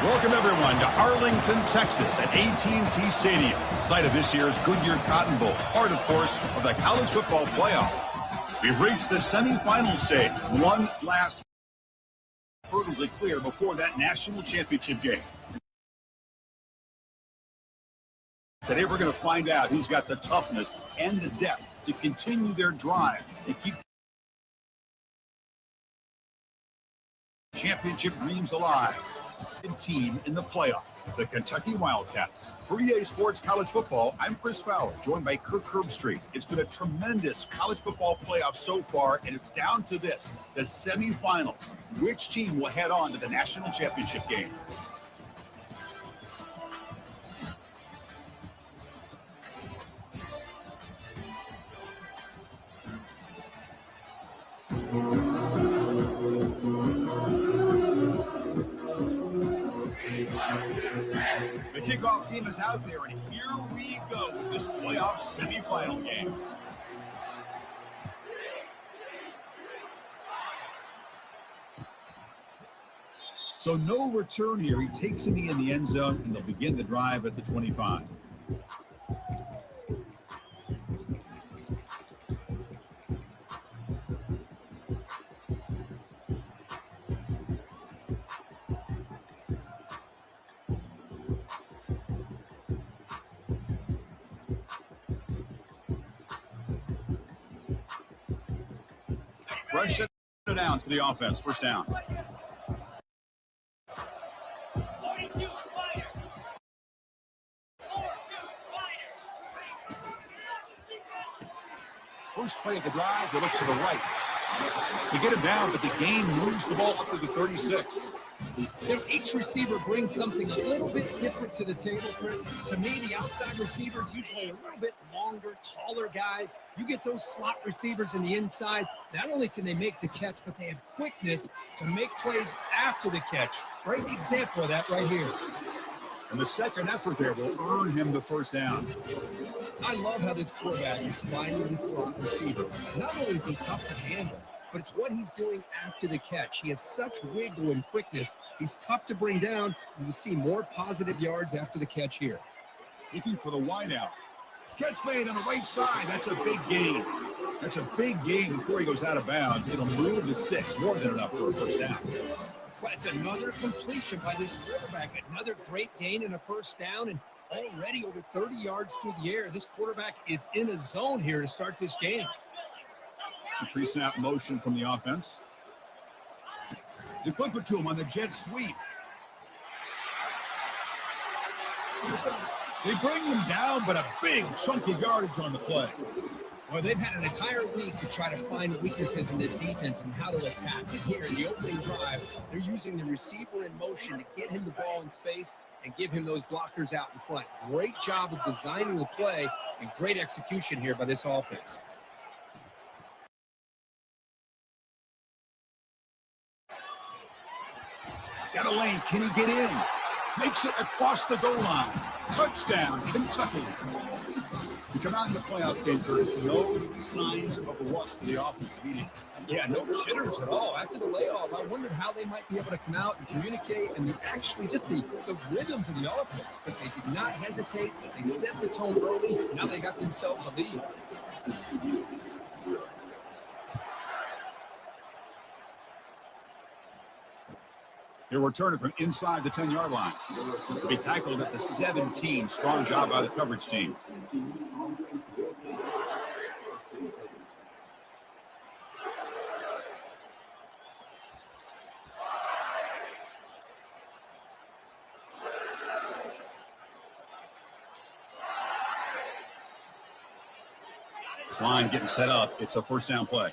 Welcome, everyone, to Arlington, Texas at AT&T Stadium, site of this year's Goodyear Cotton Bowl, part, of course, of the college football playoff. We've reached the semifinal stage, one last perfectly clear before that national championship game. Today, we're going to find out who's got the toughness and the depth to continue their drive and keep championship dreams alive. Team in the playoff, the Kentucky Wildcats. For EA Sports College Football, I'm Chris Fowler, joined by Kirk Herbstreit. It's been a tremendous college football playoff so far, and it's down to this, the semifinals. Which team will head on to the national championship game? The kickoff team is out there, and here we go with this playoff semifinal game. So no return here. He takes it in the end zone, and they'll begin the drive at the 25. Fresh set downs for the offense. First down. First play of the drive, they look to the right. They get him down, but the gain moves the ball up to the 36. You know, each receiver brings something a little bit different to the table, Chris. To me, the outside receivers usually a little bit longer, taller guys. You get those slot receivers in the inside. Not only can they make the catch, but they have quickness to make plays after the catch. Great example of that right here. And the second effort there will earn him the first down. I love how this quarterback is finding the slot receiver. Not only is he tough to handle, but it's what he's doing after the catch. He has such wiggle and quickness. He's tough to bring down, and you see more positive yards after the catch here. Looking for the wideout. Catch made on the right side. That's a big gain. That's a big gain before he goes out of bounds. It'll move the sticks. More than enough for a first down. That's another completion by this quarterback. Another great gain and a first down, and already over 30 yards through the air. This quarterback is in a zone here to start this game. Pre-snap motion from the offense. They flip it to him on the jet sweep. They bring him down, but a big chunky yardage on the play. Well, they've had an entire week to try to find weaknesses in this defense and how to attack. And here in the opening drive, they're using the receiver in motion to get him the ball in space and give him those blockers out in front. Great job of designing the play and great execution here by this offense. Got a lane. Can he get in? Makes it across the goal line. Touchdown, Kentucky. We come out in the playoff game for no signs of a rust for the offensive meeting. Yeah, no jitters at all. After the layoff, I wondered how they might be able to come out and communicate and actually just the rhythm to the offense. But they did not hesitate. They set the tone early. Now they got themselves a lead. He'll return it from inside the 10-yard line. He'll be tackled at the 17. Strong job by the coverage team. This line getting set up. It's a first down play.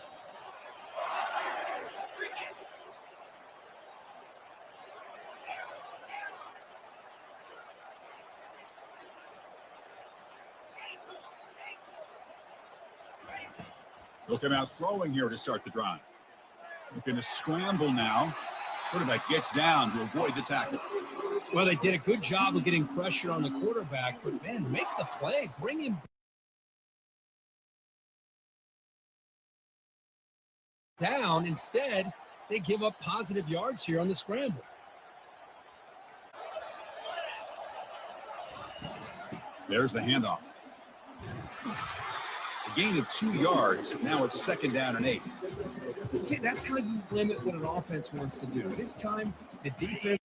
They'll come out throwing here to start the drive. Looking to scramble now. Quarterback gets down to avoid the tackle. Well, they did a good job of getting pressure on the quarterback, but, man, make the play. Bring him down. Instead, they give up positive yards here on the scramble. There's the handoff. A gain of 2 yards. Now it's 2nd down and 8. See, that's how you limit what an offense wants to do. This time, the defense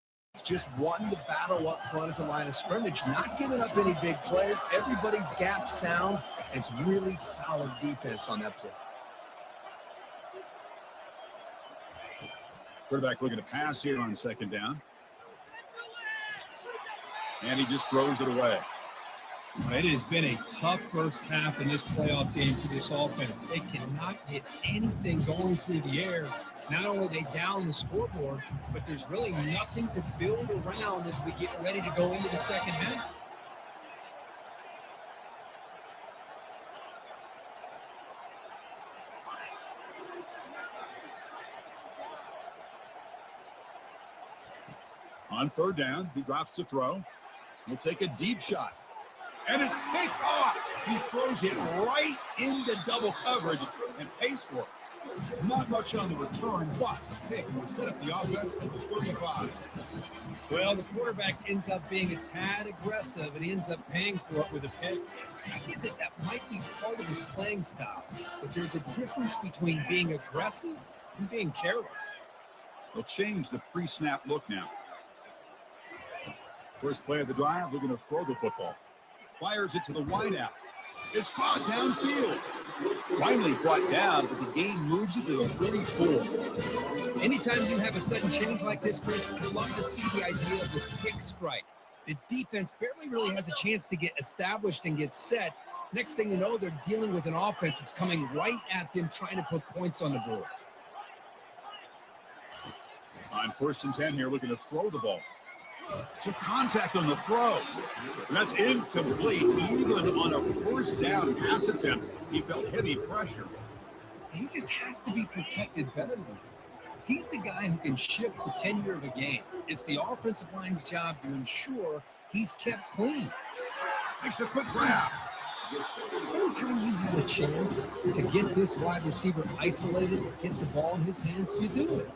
just won the battle up front at the line of scrimmage, not giving up any big plays. Everybody's gap sound. It's really solid defense on that play. Quarterback looking to pass here on 2nd down. And he just throws it away. It has been a tough first half in this playoff game for this offense. They cannot get anything going through the air. Not only are they down the scoreboard, but there's really nothing to build around as we get ready to go into the second half. On 3rd down, he drops to throw. He'll take a deep shot. And it's picked off. He throws it right into double coverage and pays for it. Not much on the return, but hey, we'll set up the offense at the 35. Well, the quarterback ends up being a tad aggressive, and he ends up paying for it with a pick. I get that might be part of his playing style, but there's a difference between being aggressive and being careless. They'll change the pre-snap look now. First play of the drive, they're going to throw the football. Fires it to the wideout. It's caught downfield. Finally brought down, but the game moves it to the 34. Anytime you have a sudden change like this, Chris, I love to see the idea of this quick strike. The defense barely really has a chance to get established and get set. Next thing you know, they're dealing with an offense that's coming right at them, trying to put points on the board. On 1st and 10 here, looking to throw the ball. Took contact on the throw. And that's incomplete. Even on a 1st down pass attempt, he felt heavy pressure. He just has to be protected better than that. He's the guy who can shift the tenure of a game. It's the offensive line's job to ensure he's kept clean. Makes a quick grab. Anytime you have a chance to get this wide receiver isolated, get the ball in his hands, you do it.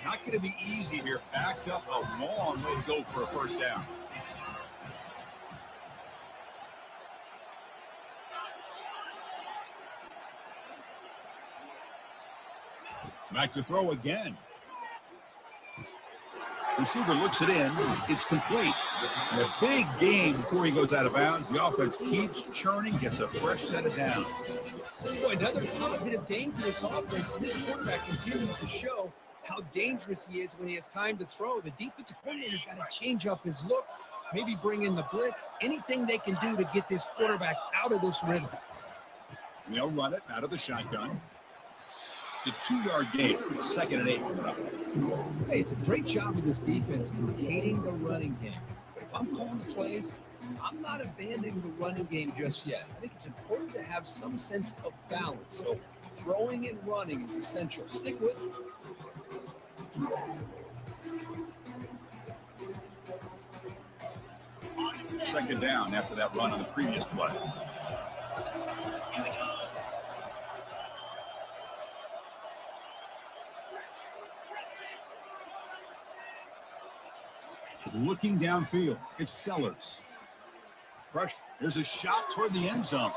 Not going to be easy here. Backed up a long way to go for a 1st down. Back to throw again. Receiver looks it in. It's complete. And a big gain before he goes out of bounds. The offense keeps churning, gets a fresh set of downs. Boy, another positive gain for this offense. And this quarterback continues to show how dangerous he is when he has time to throw. The defensive coordinator's got to change up his looks, maybe bring in the blitz, anything they can do to get this quarterback out of this rhythm. They'll run it out of the shotgun. It's a 2-yard gain, 2nd and 8 coming up. Hey, it's a great job of this defense containing the running game. But if I'm calling the plays, I'm not abandoning the running game just yet. I think it's important to have some sense of balance. So throwing and running is essential. Stick with it. 2nd down after that run on the previous play. Looking downfield, it's Sellers. Pressure. There's a shot toward the end zone.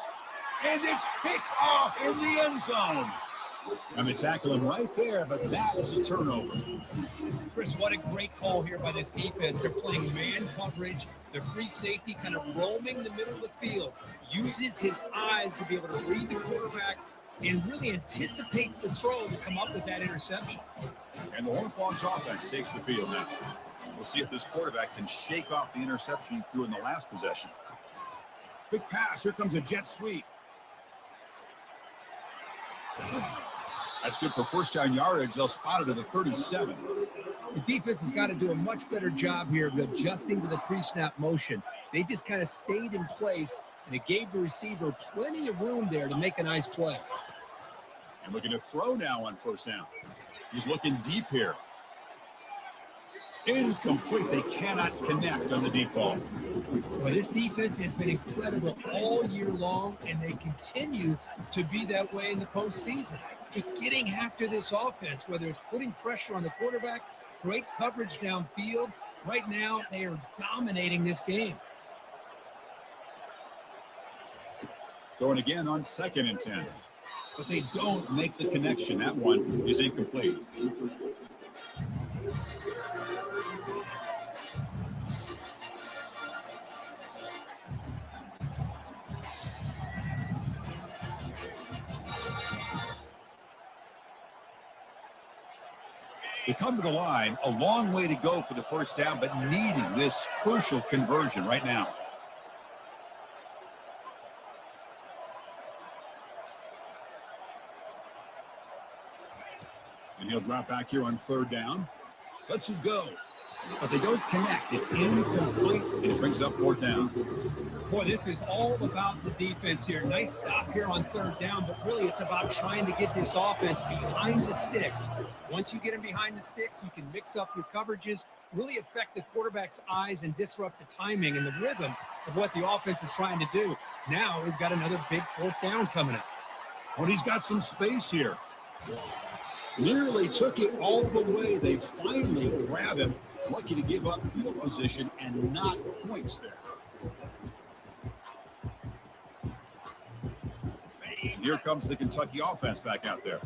And it's picked off in the end zone. And they tackle him right there, but that is a turnover. Chris, what a great call here by this defense. They're playing man coverage. The free safety kind of roaming the middle of the field. Uses his eyes to be able to read the quarterback and really anticipates the throw to come up with that interception. And the Horned Frogs offense takes the field now. We'll see if this quarterback can shake off the interception he threw in the last possession. Big pass. Here comes a jet sweep. That's good for 1st down yardage. They'll spot it at the 37. The defense has got to do a much better job here of adjusting to the pre-snap motion. They just kind of stayed in place, and it gave the receiver plenty of room there to make a nice play. And looking to throw now on 1st down. He's looking deep here. Incomplete. They cannot connect on the deep ball. Well, this defense has been incredible all year long, and they continue to be that way in the postseason. Just getting after this offense, whether it's putting pressure on the quarterback, great coverage downfield. Right now, they are dominating this game. Throwing again on 2nd and 10. But they don't make the connection. That one is incomplete. They come to the line, a long way to go for the first down, but needing this crucial conversion right now. And he'll drop back here on 3rd down. Lets it go. But they don't connect. It's incomplete, and it brings up 4th down. Boy, this is all about the defense here. Nice stop here on 3rd down, but really it's about trying to get this offense behind the sticks. Once you get them behind the sticks, you can mix up your coverages, really affect the quarterback's eyes and disrupt the timing and the rhythm of what the offense is trying to do. Now we've got another big 4th down coming up. Well, he's got some space here. Nearly took it all the way. They finally grab him. Lucky to give up field position and not points there. And here comes the Kentucky offense back out there.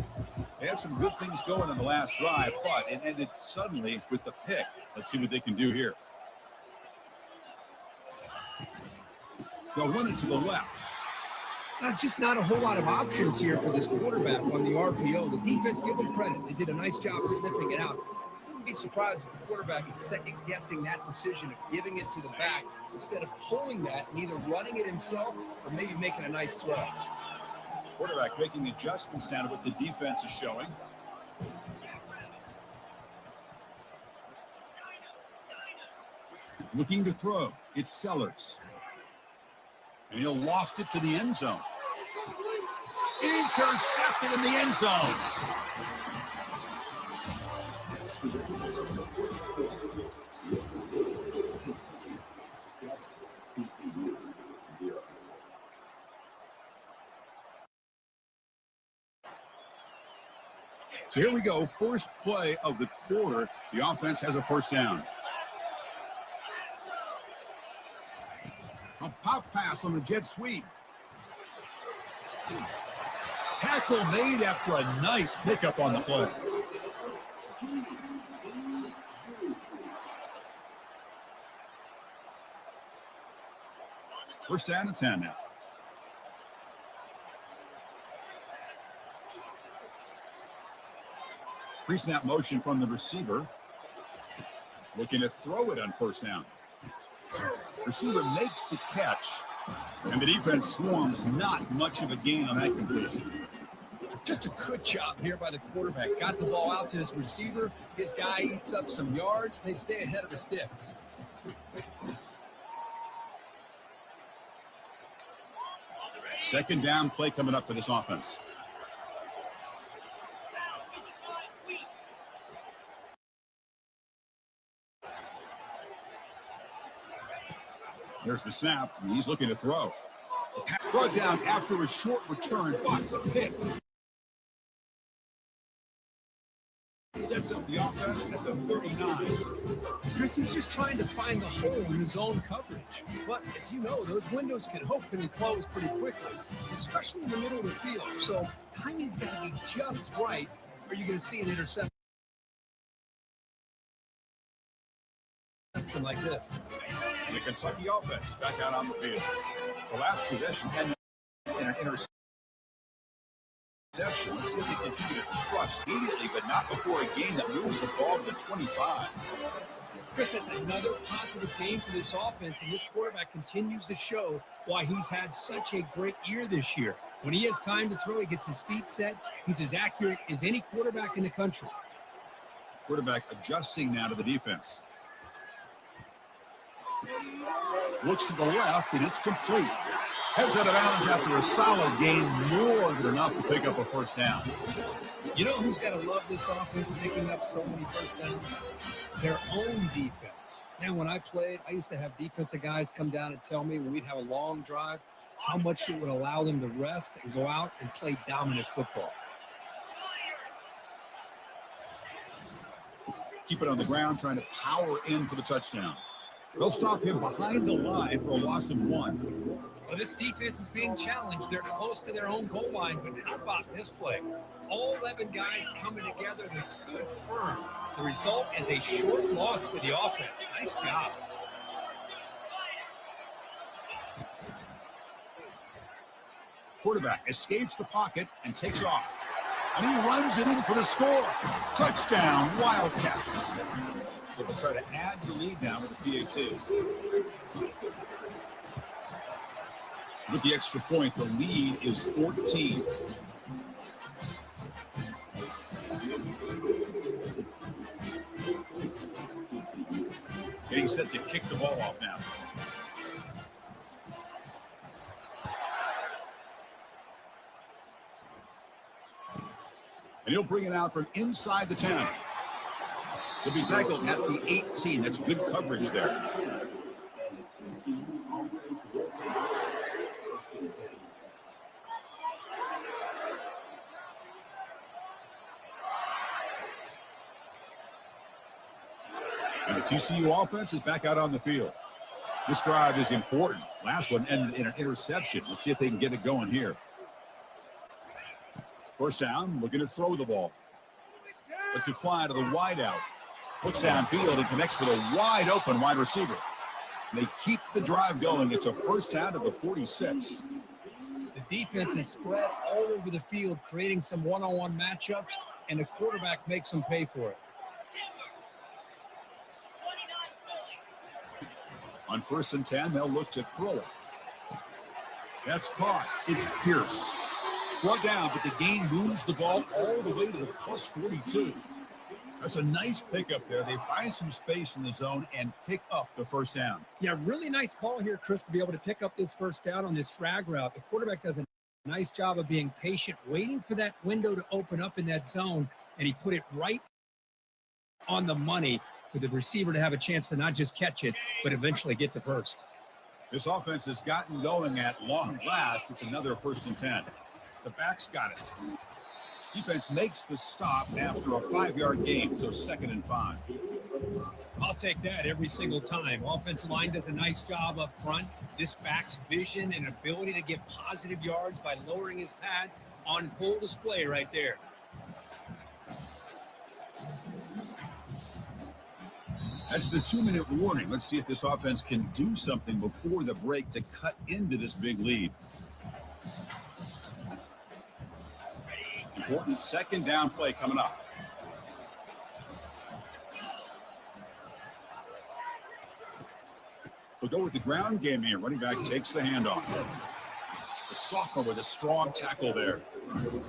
They had some good things going in the last drive, but it ended suddenly with the pick. Let's see what they can do here. They'll run it to the left. That's just not a whole lot of options here for this quarterback on the RPO. The defense, give them credit. They did a nice job of sniffing it out. I wouldn't be surprised if the quarterback is second-guessing that decision of giving it to the back instead of pulling that and either running it himself or maybe making a nice throw. Quarterback making adjustments down to what the defense is showing. Looking to throw. It's Sellers. And he'll loft it to the end zone. Intercepted in the end zone. So here we go. First play of the quarter. The offense has a first down. A pop pass on the jet sweep. Tackle made after a nice pickup on the play. First down and 10 now. Pre-snap motion from the receiver. Looking to throw it on first down. Receiver makes the catch, and the defense swarms. Not much of a gain on that completion. Just a good job here by the quarterback. Got the ball out to his receiver. His guy eats up some yards. They stay ahead of the sticks. Second down play coming up for this offense. There's the snap, and he's looking to throw. Brought down after a short return, but the pick sets up the offense at the 39. Chris, he's just trying to find the hole in his own coverage. But as you know, those windows can open and close pretty quickly, especially in the middle of the field. So timing's got to be just right, or you're going to see an interception like this. And the Kentucky offense is back out on the field. The last possession ended in an interception. Let's see if they continue to trust immediately, but not before a game that moves the ball to the 25. Chris, that's another positive game for this offense, and this quarterback continues to show why he's had such a great year this year. When he has time to throw, he gets his feet set. He's as accurate as any quarterback in the country. Quarterback adjusting now to the defense. Looks to the left, and it's complete. Heads out of bounds after a solid gain, more than enough to pick up a first down. You know who's got to love this offense picking up so many first downs? Their own defense. Now, when I played, I used to have defensive guys come down and tell me when we'd have a long drive how much it would allow them to rest and go out and play dominant football. Keep it on the ground, trying to power in for the touchdown. They'll stop him behind the line for a loss of 1. Well, this defense is being challenged. They're close to their own goal line, but how about this play? All 11 guys coming together. They stood firm. The result is a short loss for the offense. Nice job. Quarterback escapes the pocket and takes off. And he runs it in for the score. Touchdown, Wildcats. They'll try to add the lead now with the PAT. With the extra point, the lead is 14. Getting set to kick the ball off now. And he'll bring it out from inside the 10. He'll be tackled at the 18. That's good coverage there. And the TCU offense is back out on the field. This drive is important. Last one ended in an interception. Let's see if they can get it going here. First down, looking to throw the ball. Lets it fly to the wideout. Puts downfield and connects with a wide open wide receiver. They keep the drive going. It's a first down to the 46. The defense is spread all over the field, creating some one-on-one matchups, and the quarterback makes them pay for it. On 1st and 10, they'll look to throw it. That's caught. It's Pierce. Brought down, but the gain moves the ball all the way to the plus 42. That's a nice pickup there. They find some space in the zone and pick up the first down. Yeah, really nice call here, Chris, to be able to pick up this first down on this drag route. The quarterback does a nice job of being patient, waiting for that window to open up in that zone, and he put it right on the money for the receiver to have a chance to not just catch it, but eventually get the first. This offense has gotten going at long last. It's another 1st and 10. The back's got it. Defense makes the stop after a 5-yard gain, so 2nd and 5. I'll take that every single time. Offensive line does a nice job up front. This back's vision and ability to get positive yards by lowering his pads on full display right there. That's the 2-minute warning. Let's see if this offense can do something before the break to cut into this big lead. Important 2nd down play coming up. We'll go with the ground game here. Running back takes the handoff. The sophomore with a strong tackle there.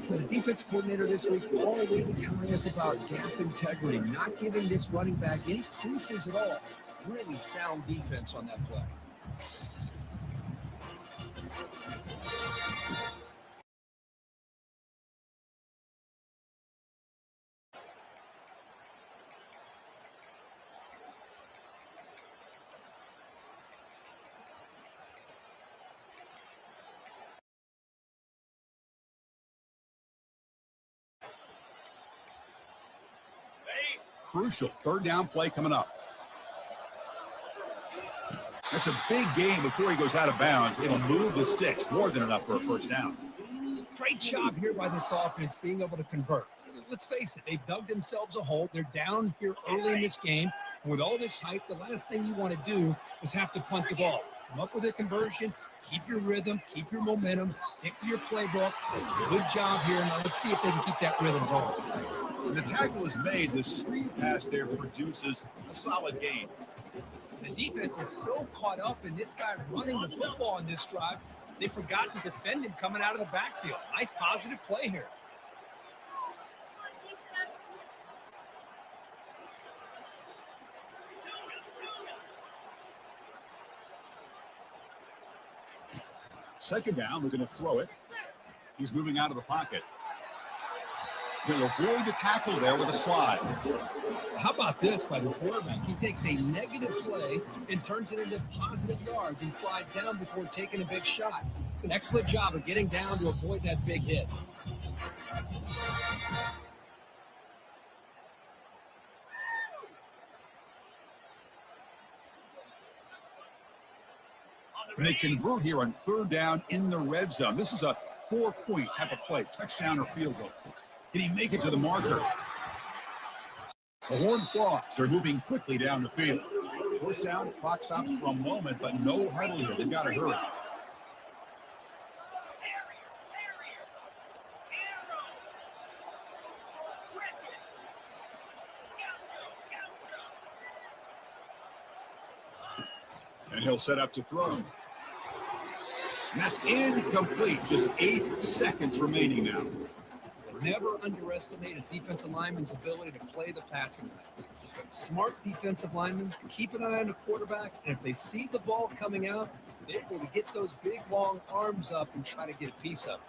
The defense coordinator this week always telling us about gap integrity, not giving this running back any creases at all. Really sound defense on that play. Crucial 3rd down play coming up. That's a big gain before he goes out of bounds. It'll move the sticks. More than enough for a first down. Great job here by this offense being able to convert. Let's face it, they've dug themselves a hole. They're down here early in this game. And with all this hype, the last thing you want to do is have to punt the ball. Come up with a conversion, keep your rhythm, keep your momentum, stick to your playbook. Good job here. Now let's see if they can keep that rhythm going. When the tackle is made, the screen pass there produces a solid gain. The defense is so caught up in this guy running the football on this drive, they forgot to defend him coming out of the backfield. Nice positive play here. Second down, we're going to throw it. He's moving out of the pocket. He'll avoid the tackle there with a slide. How about this by the quarterback? He takes a negative play and turns it into positive yards and slides down before taking a big shot. It's an excellent job of getting down to avoid that big hit. And they convert here on third down in the red zone. This is a 4-point type of play, touchdown or field goal. Can he make it to the marker? The Horned Frogs are moving quickly down the field. First down, clock stops for a moment, but no huddle here. They've got to hurry. And he'll set up to throw. And that's incomplete. Just 8 seconds remaining now. Never underestimate a defensive lineman's ability to play the passing lanes. Smart defensive linemen keep an eye on the quarterback, and if they see the ball coming out, they're able to get those big, long arms up and try to get a piece of it.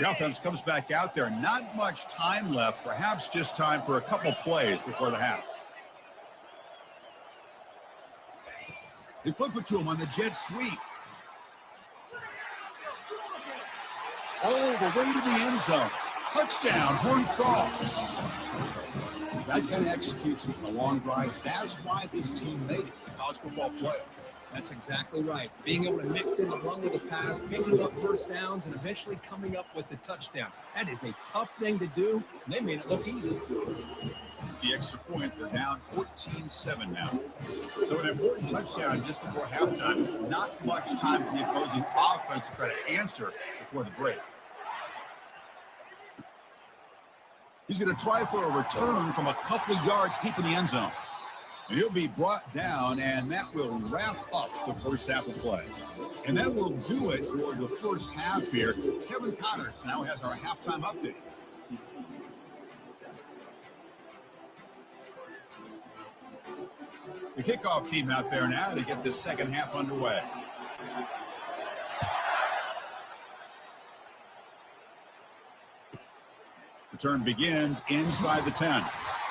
The offense comes back out there. Not much time left, perhaps just time for a couple plays before the half. They flip it to him on the jet sweep. All the way to the end zone. Touchdown, Horned Frogs. That kind of execution in a long drive, that's why this team made it to the college football playoff. That's exactly right. Being able to mix in the run with the pass, picking up first downs, and eventually coming up with the touchdown. That is a tough thing to do, and they made it look easy. The extra point, they're down 14-7 now. So an important touchdown just before halftime. Not much time for the opposing offense to try to answer before the break. He's going to try for a return from a couple of yards deep in the end zone. And he'll be brought down, and that will wrap up the first half of play. And that will do it for the first half here. Kevin Connors now has our halftime update. The kickoff team out there now to get this second half underway. Return begins inside the 10.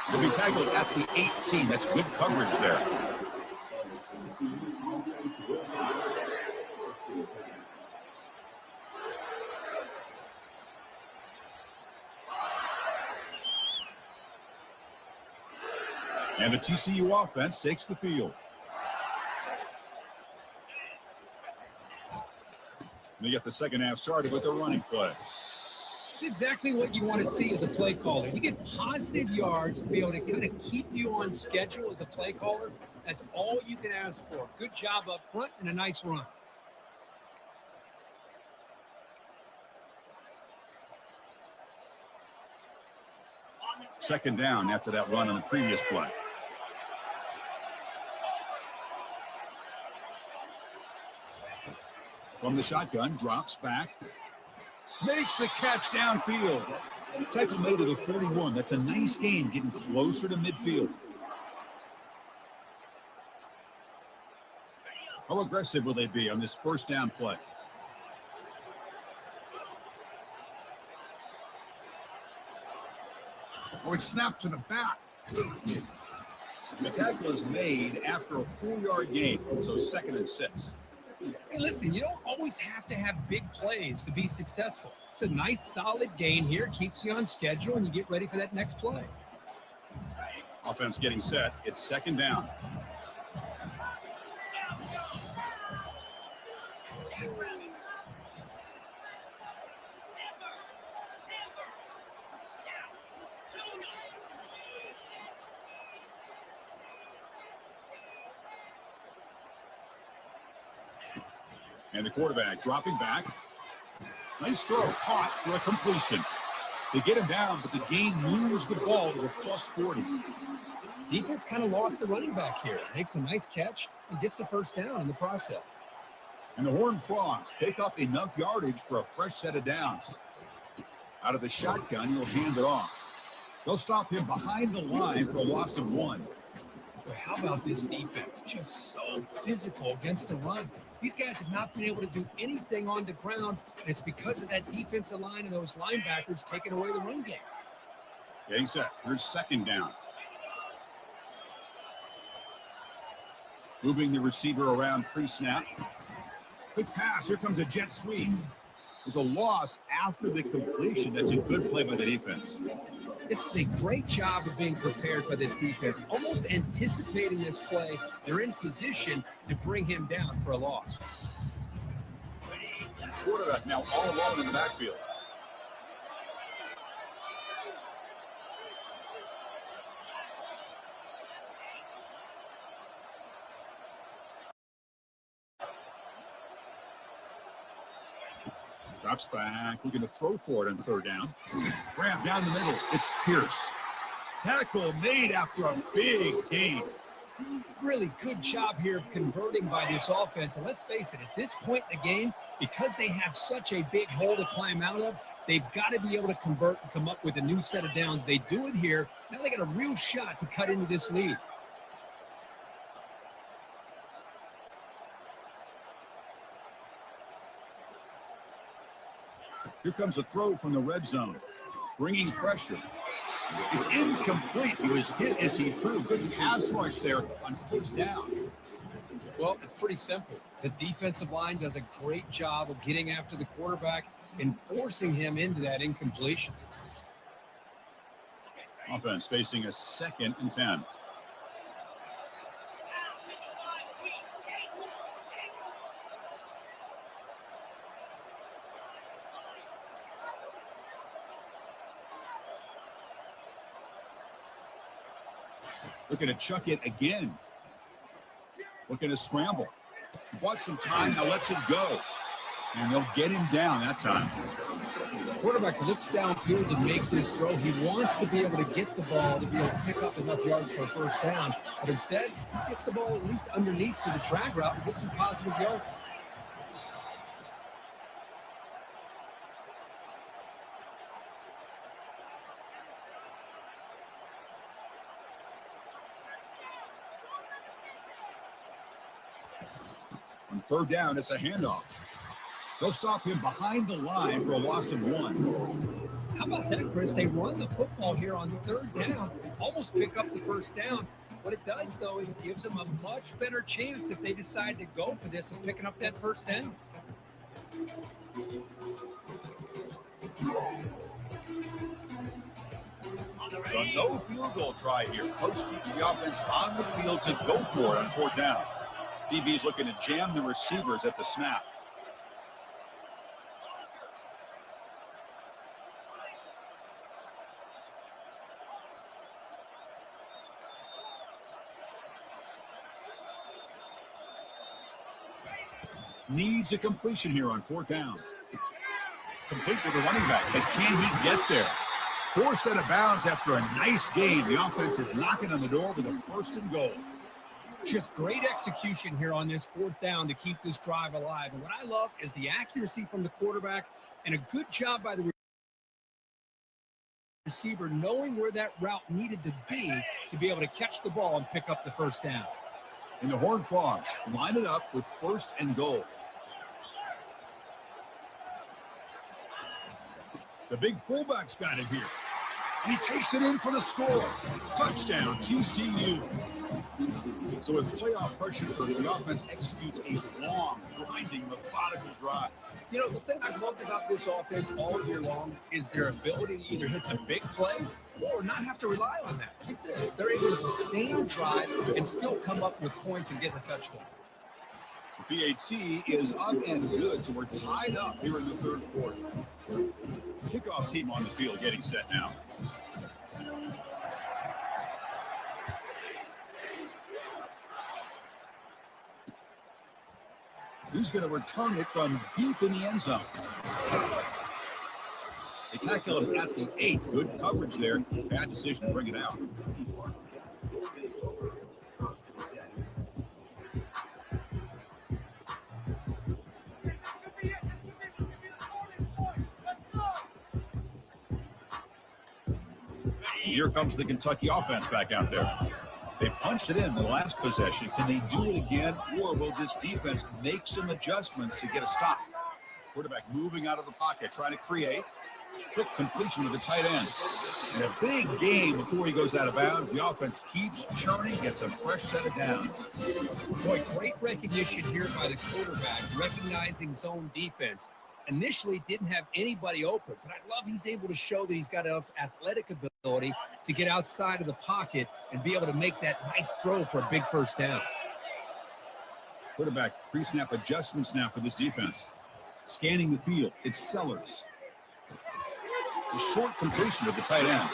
He'll be tackled at the 18. That's good coverage there. And the TCU offense takes the field. They get the second half started with a running play. It's exactly what you want to see as a play caller. You get positive yards to be able to kind of keep you on schedule as a play caller. That's all you can ask for. Good job up front and a nice run. Second down after that run on the previous play. From the shotgun, drops back. Makes the catch downfield. Tackle made at the 41. That's a nice gain, getting closer to midfield. How aggressive will they be on this first down play? Oh, it's snapped to the back. The tackle is made after a 4-yard gain, so 2nd and 6. Hey, listen, you don't always have to have big plays to be successful. It's a nice, solid gain here. Keeps you on schedule, and you get ready for that next play. Offense getting set. It's second down. And the quarterback dropping back. Nice throw, caught for a completion. They get him down, but the gain moves the ball to the +40. Defense kind of lost the running back here. Makes a nice catch and gets the first down in the process. And the Horned Frogs pick up enough yardage for a fresh set of downs. Out of the shotgun, he'll hand it off. They'll stop him behind the line for a loss of 1. Boy, how about this defense? Just so physical against the run. These guys have not been able to do anything on the ground, and it's because of that defensive line and those linebackers taking away the run game. Getting set. Here's second down. Moving the receiver around pre-snap. Quick pass. Here comes a jet sweep. There's a loss after the completion. That's a good play by the defense. This is a great job of being prepared by this defense, almost anticipating this play. They're in position to bring him down for a loss. Quarterback now all alone in the backfield. Drops back, looking to throw for it on third down. Grab down the middle. It's Pierce. Tackle made after a big gain. Really good job here of converting by this offense. And let's face it, at this point in the game, because they have such a big hole to climb out of, they've got to be able to convert and come up with a new set of downs. They do it here. Now they got a real shot to cut into this lead. Here comes a throw from the red zone, bringing pressure. It's incomplete. He was hit as he threw. Good pass rush there on first down. Well, it's pretty simple. The defensive line does a great job of getting after the quarterback and forcing him into that incompletion. Offense facing a 2nd and 10. Looking to chuck it again. Looking to scramble. Bought some time, now lets it go. And they'll get him down that time. The quarterback looks downfield to make this throw. He wants to be able to get the ball to be able to pick up enough yards for a first down. But instead, he gets the ball at least underneath to the drag route and gets some positive yards. On third down, it's a handoff. They'll stop him behind the line for a loss of 1. How about that, Chris? They run the football here on third down, almost pick up the first down. What it does, though, is it gives them a much better chance if they decide to go for this and picking up that first down. So no field goal try here. Coach keeps the offense on the field to go for it on fourth down. DB's looking to jam the receivers at the snap. Needs a completion here on fourth down. Complete with the running back, but can he get there? Forced out of bounds after a nice game. The offense is knocking on the door with a 1st and goal. Just great execution here on this fourth down to keep this drive alive. And what I love is the accuracy from the quarterback and a good job by the receiver knowing where that route needed to be able to catch the ball and pick up the first down. And the Horned Frogs line it up with 1st and goal. The big fullback's got it here. And he takes it in for the score. Touchdown, TCU. So with playoff pressure, the offense executes a long, grinding, methodical drive. You know, the thing I've loved about this offense all year long is their ability to either hit the big play or not have to rely on that. Like this, they're able to sustain a drive and still come up with points and get the touchdown. The PAT is up and good, so we're tied up here in the third quarter. Kickoff team on the field getting set now. Who's going to return it from deep in the end zone? They tackle him at the 8. Good coverage there. Bad decision to bring it out. Here comes the Kentucky offense back out there. They punched it in the last possession. Can they do it again, or will this defense make some adjustments to get a stop? Quarterback moving out of the pocket, trying to create. Quick completion to the tight end. And a big game before he goes out of bounds. The offense keeps churning, gets a fresh set of downs. Boy, great recognition here by the quarterback, recognizing zone defense. initially didn't have anybody open, but I love he's able to show that he's got enough athletic ability to get outside of the pocket and be able to make that nice throw for a big first down. Quarterback pre-snap adjustments now for this defense. Scanning the field, it's Sellers. A short completion to the tight end.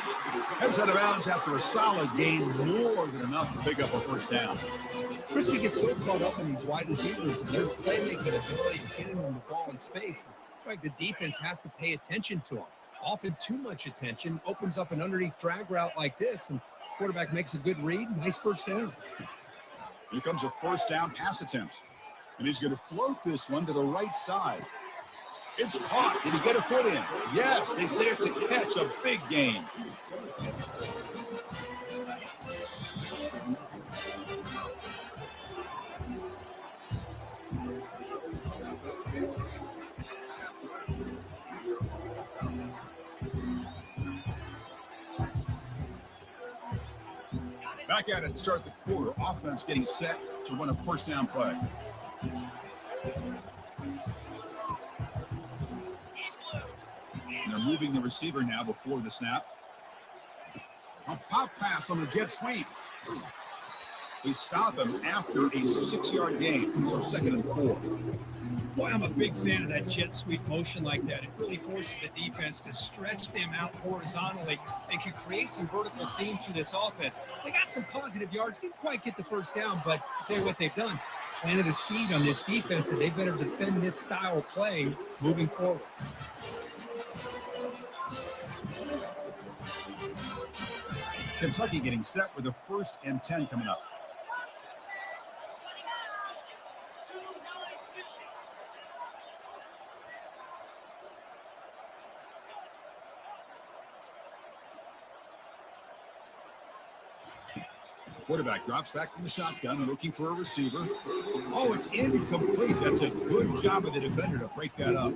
Heads out of bounds after a solid gain, more than enough to pick up a first down. Crispy gets so caught up in these wide receivers and their playmaking ability and getting them the ball in space. Like the defense has to pay attention to them. Often too much attention opens up an underneath drag route like this, and quarterback makes a good read. Nice first down. Here comes a first down pass attempt. And he's going to float this one to the right side. It's caught. Did he get a foot in? Yes, they say it's a catch, a big gain. Back at it to start the quarter. Offense getting set to run a first down play. And they're moving the receiver now before the snap. A pop pass on the jet sweep. They stop him after a 6-yard gain, so 2nd and 4. Boy, I'm a big fan of that jet sweep motion like that. It really forces the defense to stretch them out horizontally and can create some vertical seams through this offense. They got some positive yards, didn't quite get the first down, but I'll tell you what they've done. Planted a seed on this defense, and they better defend this style of play moving forward. Kentucky getting set with a 1st and 10 coming up. Quarterback drops back from the shotgun, looking for a receiver. Oh, it's incomplete. That's a good job of the defender to break that up.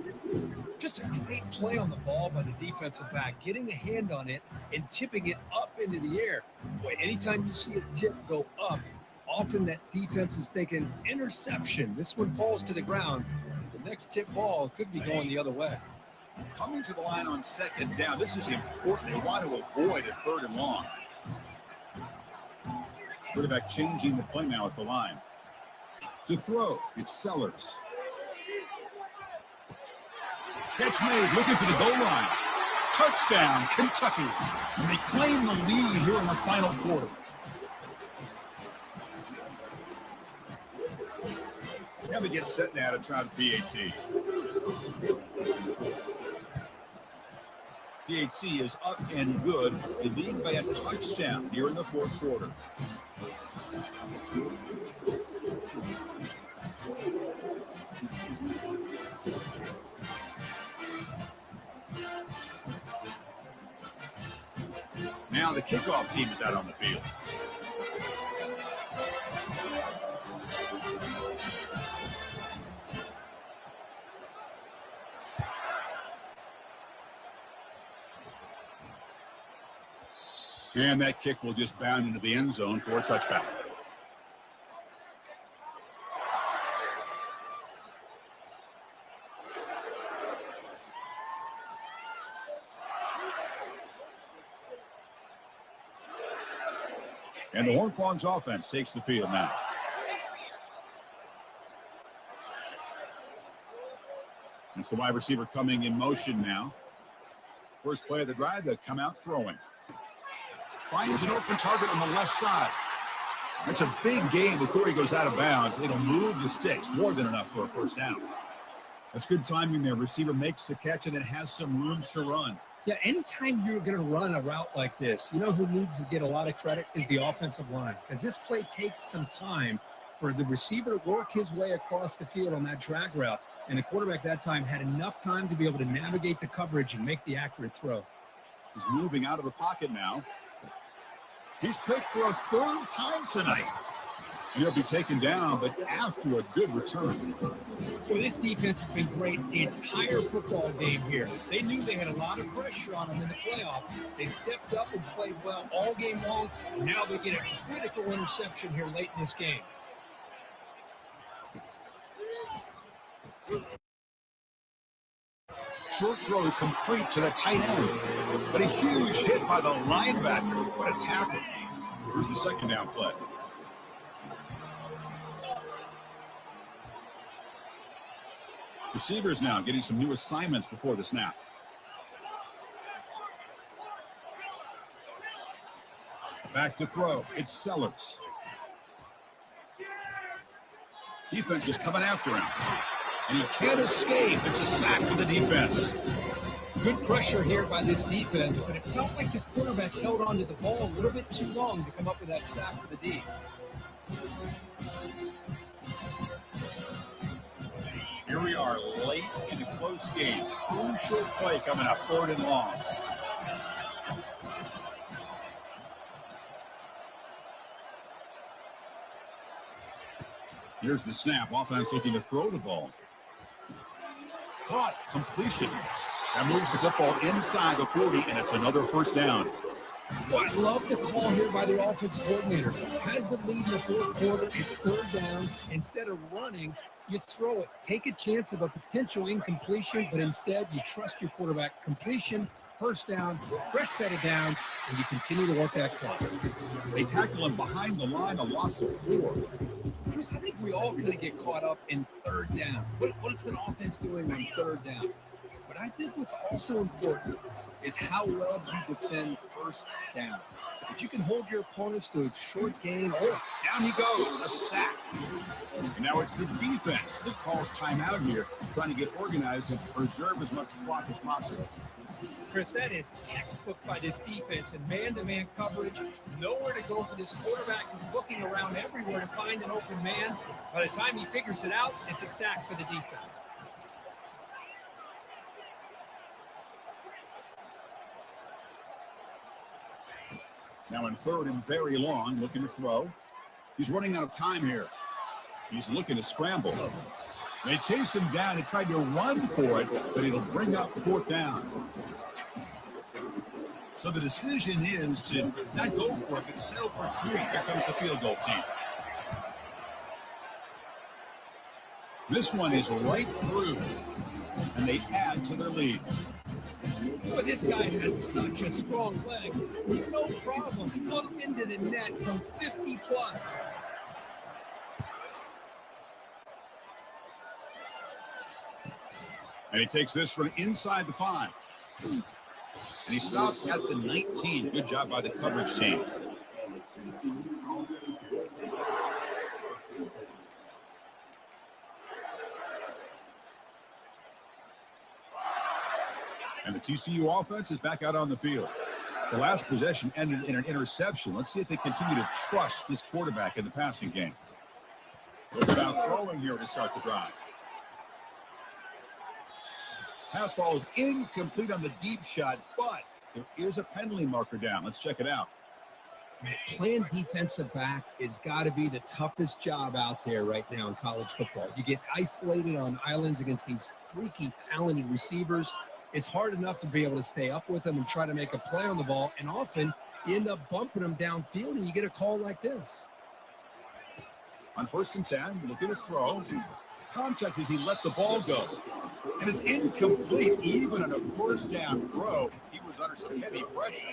Just a great play on the ball by the defensive back, getting a hand on it and tipping it up into the air. Boy, anytime you see a tip go up, often that defense is thinking interception. This one falls to the ground. The next tip ball could be going the other way. Coming to the line on 2nd down. This is important. They want to avoid a 3rd and long. Quarterback changing the play now at the line. To throw, it's Sellers. Catch made, looking for the goal line. Touchdown, Kentucky. And they claim the lead here in the final quarter. Now they get set now to try the PAT. PAT is up and good. They lead by a touchdown here in the 4th quarter. Now the kickoff team is out on the field. And that kick will just bound into the end zone for a touchback. And the Horned Frogs offense takes the field now. It's the wide receiver coming in motion now. First play of the drive, they come out throwing. Finds an open target on the left side. That's a big gain before he goes out of bounds. It'll move the sticks, more than enough for a first down. That's good timing there. Receiver makes the catch and then has some room to run. Yeah, anytime you're going to run a route like this, you know who needs to get a lot of credit is the offensive line. Because this play takes some time for the receiver to work his way across the field on that drag route. And the quarterback that time had enough time to be able to navigate the coverage and make the accurate throw. He's moving out of the pocket now. He's picked for a 3rd time tonight. He'll be taken down, but after a good return. Well, this defense has been great the entire football game here. They knew they had a lot of pressure on them in the playoff. They stepped up and played well all game long, and now they get a critical interception here late in this game. short throw complete to the tight end. But a huge hit by the linebacker. What a tackle. Here's the second down play. Receivers now getting some new assignments before the snap. Back to throw. It's Sellers. Defense is coming after him. And he can't escape. It's a sack for the defense. Good pressure here by this defense, but it felt like the quarterback held onto the ball a little bit too long to come up with that sack for the D. Here we are late in a close game. Crucial play coming up, 3rd and long. Here's the snap. Offense looking to throw the ball. Caught. Completion. That moves the football inside the 40, and it's another first down. Well, I love the call here by the offensive coordinator. Has the lead in the 4th quarter. It's 3rd down. Instead of running, you throw it. Take a chance of a potential incompletion, but instead you trust your quarterback. Completion, first down, fresh set of downs, and you continue to work that clock. They tackle him behind the line, a loss of 4. Chris, I think we all kind of get caught up in 3rd down. What's an offense doing on 3rd down? But I think what's also important is how well you defend first down. If you can hold your opponents to a short gain, down he goes, a sack. And now it's the defense that calls timeout here, trying to get organized and preserve as much clock as possible. Chris, that is textbook by this defense and man-to-man coverage. Nowhere to go for this quarterback. He's looking around everywhere to find an open man. By the time he figures it out, it's a sack for the defense. Now in 3rd and very long, looking to throw. He's running out of time here. He's looking to scramble. They chase him down and tried to run for it, but it'll bring up 4th down. So the decision is to not go for it, but settle for 3. Here comes the field goal team. This one is right through, and they add to their lead. But this guy has such a strong leg. No problem. Up into the net from 50 plus. And he takes this from inside the 5. And he stopped at the 19. Good job by the coverage team. And the TCU offense is back out on the field. The last possession ended in an interception. Let's see if they continue to trust this quarterback in the passing game. Looking about throwing here to start the drive. Pass ball is incomplete on the deep shot, but there is a penalty marker down. Let's check it out. Man, playing defensive back has got to be the toughest job out there right now in college football. You get isolated on islands against these freaky, talented receivers. It's hard enough to be able to stay up with them and try to make a play on the ball, and often you end up bumping them downfield, and you get a call like this. On 1st and 10, looking to throw. Contact as he let the ball go. And it's incomplete even on a first down throw. He was under some heavy pressure.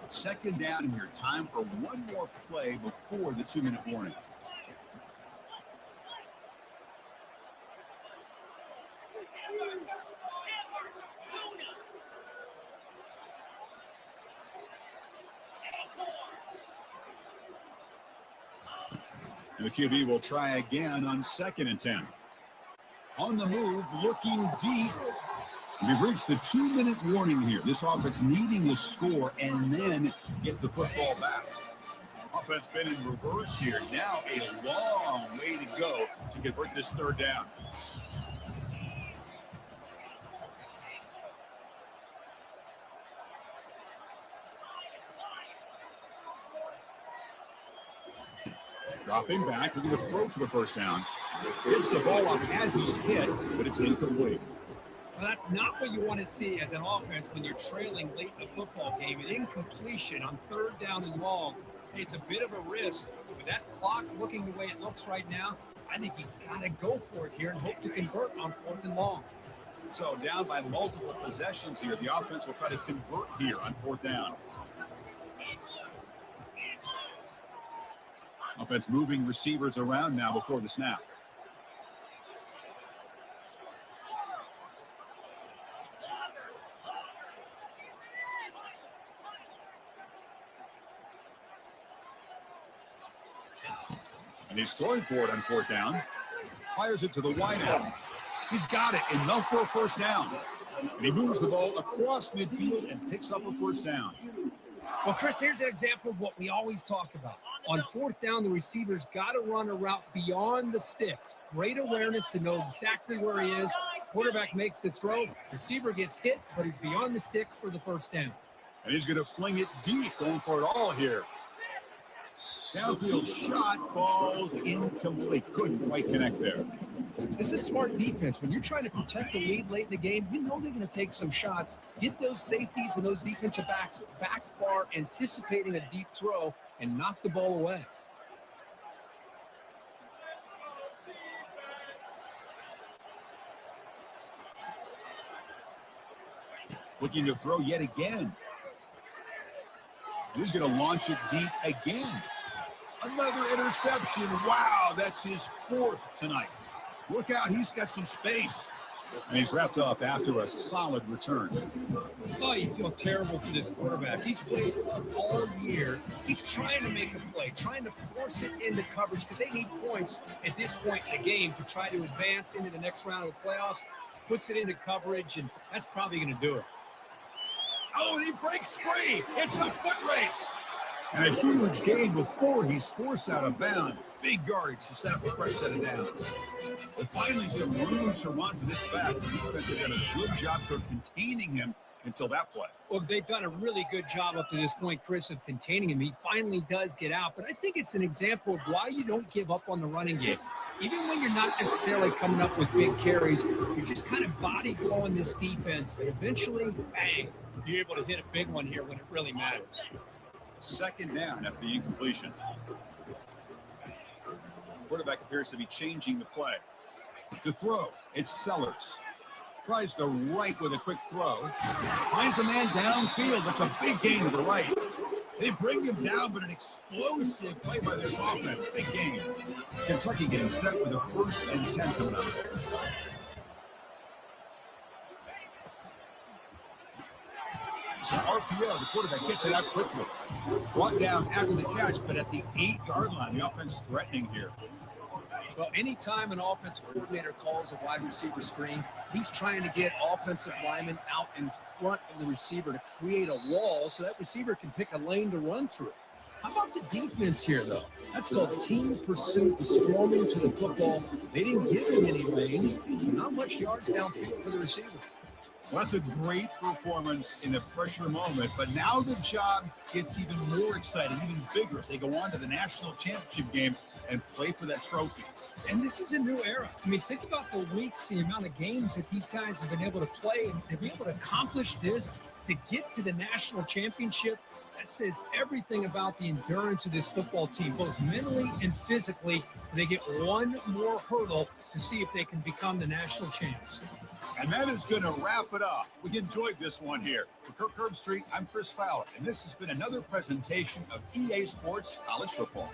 2nd down here. Time for one more play before the 2-minute warning. And the QB will try again on 2nd and 10. On the move, looking deep. We've reached the 2-minute warning here. This offense needing to score and then get the football back. Offense been in reverse here. Now a long way to go to convert this 3rd down. Dropping back, looking to throw for the first down. Gets the ball off as he's hit, but it's incomplete. Well, that's not what you want to see as an offense when you're trailing late in the football game. An incompletion on 3rd down and long. It's a bit of a risk. With that clock looking the way it looks right now, I think you got to go for it here and hope to convert on 4th and long. So down by multiple possessions here. The offense will try to convert here on 4th down. Offense moving receivers around now before the snap. And he's throwing for it on 4th down. Fires it to the wide end. He's got it, enough for a first down. And he moves the ball across midfield and picks up a first down. Well, Chris, here's an example of what we always talk about. On 4th down, the receiver's got to run a route beyond the sticks. Great awareness to know exactly where he is. Quarterback makes the throw. Receiver gets hit, but he's beyond the sticks for the first down. And he's going to fling it deep, going for it all here. Downfield shot falls incomplete. Couldn't quite connect there. This is smart defense. When you're trying to protect the lead late in the game, you know they're going to take some shots. Get those safeties and those defensive backs back far, anticipating a deep throw, and knock the ball away. Looking to throw yet again. He's going to launch it deep again. Another interception. Wow, that's his 4th tonight. Look out, he's got some space. And he's wrapped up after a solid return. Oh, you feel terrible for this quarterback. He's played all year. He's trying to make a play, trying to force it into coverage because they need points at this point in the game to try to advance into the next round of the playoffs. Puts it into coverage, and that's probably going to do it. Oh, and he breaks free. It's a foot race. And a huge gain before he's forced out of bounds. Big yardage to set up a fresh set of downs. But finally, some room to run for this back. The defense has done a good job for containing him until that play. Well, they've done a really good job up to this point, Chris, of containing him. He finally does get out. But I think it's an example of why you don't give up on the running game. Even when you're not necessarily coming up with big carries, you're just kind of body blowing this defense that eventually, bang, you're able to hit a big one here when it really matters. 2nd down after the incompletion. Quarterback appears to be changing the play. The throw, it's Sellers. Tries the right with a quick throw. Finds a man downfield. That's a big gain to the right. They bring him down, but an explosive play by this offense. Big gain. Kentucky getting set with a 1st and 10 coming up. It's an RPO. The quarterback gets it out quickly. Brought down after the catch, but at the 8-yard line. The offense threatening here. Well, anytime an offensive coordinator calls a wide receiver screen, he's trying to get offensive linemen out in front of the receiver to create a wall so that receiver can pick a lane to run through. How about the defense here, though? That's called team pursuit, swarming to the football. They didn't give him any lanes, so not much yards downfield for the receiver. Well, that's a great performance in the pressure moment, but now the job gets even more exciting, even bigger as they go on to the national championship game and play for that trophy. And this is a new era. I mean, think about the weeks, the amount of games that these guys have been able to play, and to be able to accomplish this, to get to the national championship. That says everything about the endurance of this football team, both mentally and physically. They get one more hurdle to see if they can become the national champs. And that is going to wrap it up. We enjoyed this one here. For Kirk Herbstreit, I'm Chris Fowler, and this has been another presentation of EA Sports College Football.